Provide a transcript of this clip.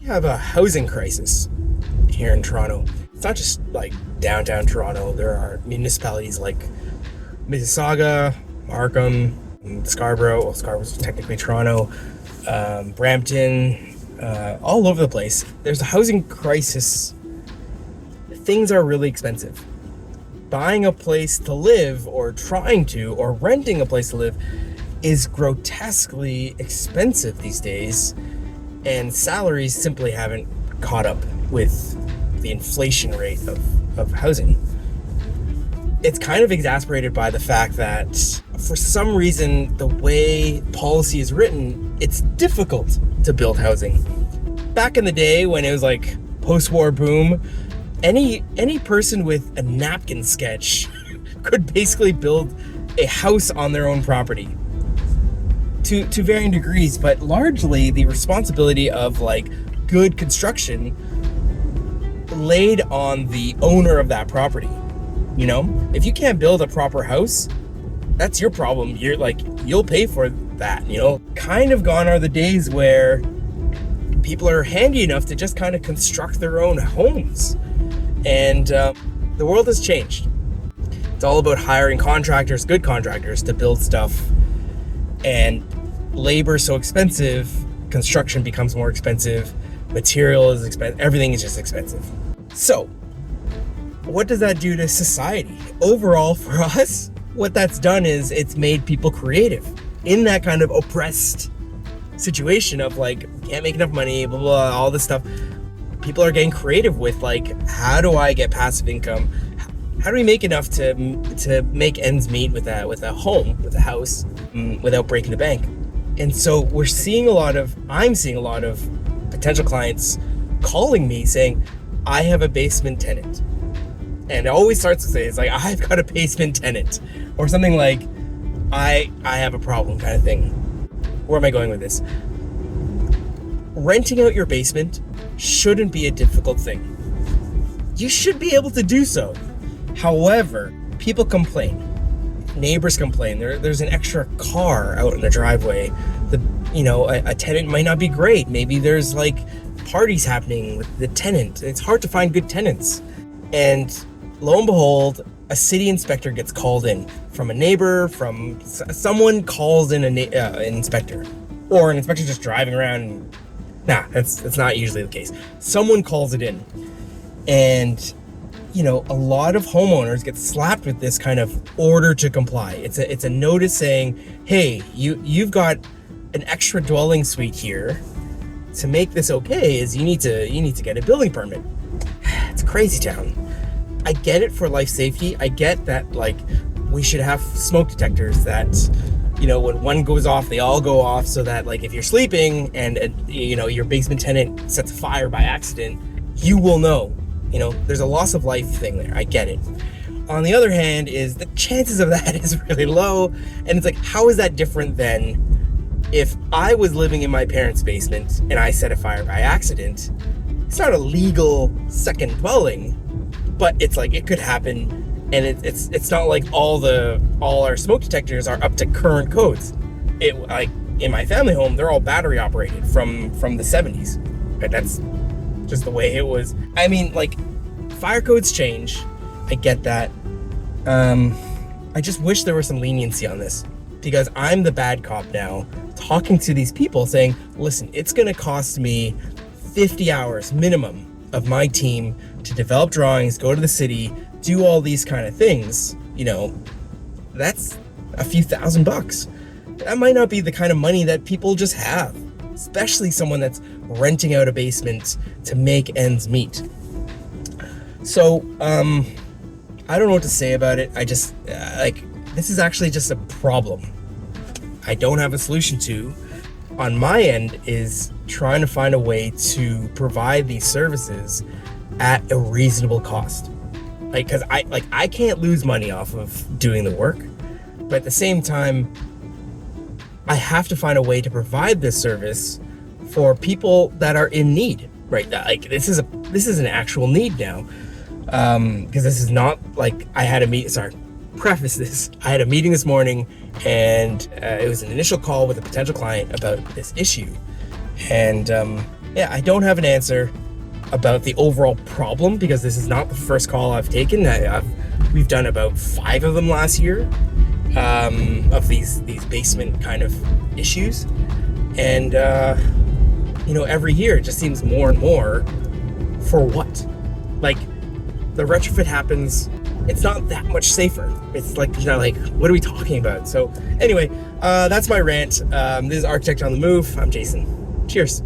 We have a housing crisis here in Toronto. It's not just like downtown Toronto. There are municipalities like Mississauga, Markham, Scarborough. Well, Scarborough's technically Toronto, Brampton, all over the place. There's a housing crisis. Things are really expensive. Buying a place to live, or trying to, or renting a place to live is grotesquely expensive these days, and salaries simply haven't caught up with the inflation rate of housing. It's kind of exacerbated by the fact that for some reason, the way policy is written, it's difficult to build housing. Back in the day when it was like post-war boom, any person with a napkin sketch could basically build a house on their own property to varying degrees, but largely the responsibility of like good construction laid on the owner of that property. You know, if you can't build a proper house, that's your problem. You'll pay for that, you know. Kind of gone are the days where people are handy enough to just kind of construct their own homes. And the world has changed. It's all about hiring contractors, good contractors, to build stuff. And labor is so expensive, construction becomes more expensive, material is expensive, everything is just expensive. So, what does that do to society? Overall, for us, what that's done is it's made people creative. In that kind of oppressed situation of like, can't make enough money, blah, blah, all this stuff, people are getting creative with like, how do I get passive income? How do we make enough to make ends meet with a home, with a house, without breaking the bank? And so I'm seeing a lot of potential clients calling me saying, I have a basement tenant. And it always starts to say, it's like, I've got a basement tenant, or something like, I have a problem kind of thing. Where am I going with this? Renting out your basement shouldn't be a difficult thing. You should be able to do so. However, people complain. Neighbors complain. There's an extra car out in the driveway. A tenant might not be great. Maybe there's like parties happening with the tenant. It's hard to find good tenants. And lo and behold, a city inspector gets called in from a neighbor, from someone calls in an inspector, or an inspector just driving around. That's not usually the case. Someone calls it in, and a lot of homeowners get slapped with this kind of order to comply. It's a notice saying, hey, you've got an extra dwelling suite here. To make this okay is you need to get a building permit. It's crazy town. I get it for life safety. I get that like we should have smoke detectors that when one goes off, they all go off, so that like if you're sleeping and your basement tenant sets a fire by accident, you will know. There's a loss of life thing there. I get it. On the other hand, is the chances of that is really low, and it's like, how is that different than if I was living in my parents' basement and I set a fire by accident? It's not a legal second dwelling, but it's like it could happen, and it's not like all our smoke detectors are up to current codes. It like in my family home, they're all battery operated from the 70s. Right? That's just the way it was. I mean, like, fire codes change. I get that. I just wish there was some leniency on this, because I'm the bad cop now, talking to these people saying, listen, it's going to cost me 50 hours minimum of my team to develop drawings, go to the city, do all these kind of things. That's a few $1,000. That might not be the kind of money that people just have, especially someone that's renting out a basement to make ends meet. So, I don't know what to say about it. I just, this is actually just a problem I don't have a solution to. On my end is trying to find a way to provide these services at a reasonable cost. Because I can't lose money off of doing the work, but at the same time, I have to find a way to provide this service for people that are in need, right? Like this is an actual need now, because this is not like I had a meet. Sorry, preface this. I had a meeting this morning, and it was an initial call with a potential client about this issue, and yeah, I don't have an answer about the overall problem, because this is not the first call I've taken. We've done about 5 of them last year, of these basement kind of issues. And, every year it just seems more and more. For what? Like, the retrofit happens, it's not that much safer. It's like, what are we talking about? So anyway, that's my rant. This is Architect on the Move. I'm Jason. Cheers.